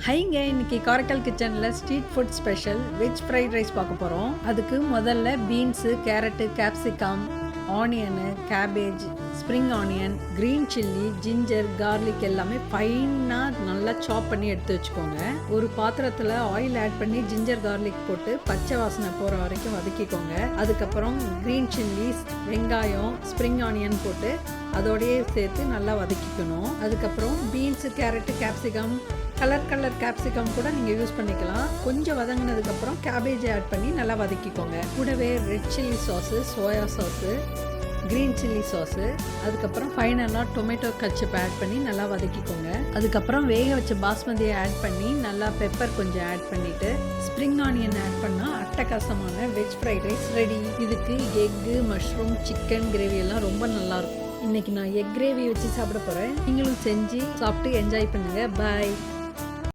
ஹைங்க, இன்னைக்கு காரைக்கால் கிச்சனில் street food special veg fried rice பார்க்க போகிறோம். அதுக்கு முதல்ல beans, carrot, capsicum, onion, cabbage, spring onion, green chilli, ginger, garlic எல்லாமே ஃபைனாக நல்லா சாப் பண்ணி எடுத்து வச்சுக்கோங்க. ஒரு பாத்திரத்தில் ஆயில் ஆட் பண்ணி ஜிஞ்சர் கார்லிக் போட்டு பச்சை வாசனை போகிற வரைக்கும் வதக்கிக்கோங்க. அதுக்கப்புறம் க்ரீன் சில்லிஸ், வெங்காயம், ஸ்ப்ரிங் ஆனியன் போட்டு அதோடையே சேர்த்து நல்லா வதக்கிக்கணும். அதுக்கப்புறம் beans, carrot, capsicum, colour capsicum கூட நீங்கள் யூஸ் பண்ணிக்கலாம். கொஞ்சம் வதங்கினதுக்கப்புறம் கேபேஜை ஆட் பண்ணி நல்லா வதக்கிக்கோங்க. கூடவே red chilli sauce, soya sauce, green chilli sauce, அதுக்கப்புறம் ஃபைனலாக டொமேட்டோ கட்சப் ஆட் பண்ணி நல்லா வதக்கிக்கோங்க. அதுக்கப்புறம் வேக வச்ச பாஸ்மதியை ஆட் பண்ணி நல்லா பெப்பர் கொஞ்சம் ஆட் பண்ணிவிட்டு ஸ்ப்ரிங் ஆனியன் ஆட் பண்ணால் அட்டகாசமான வெஜ் ஃப்ரைட் ரைஸ் ரெடி. இதுக்கு எக்கு, மஷ்ரூம், சிக்கன் கிரேவி எல்லாம் ரொம்ப நல்லாயிருக்கும். இன்றைக்கி நான் எக் கிரேவி வச்சு சாப்பிட போகிறேன். நீங்களும் செஞ்சு சாப்பிட்டு என்ஜாய் பண்ணுங்கள். பாய்.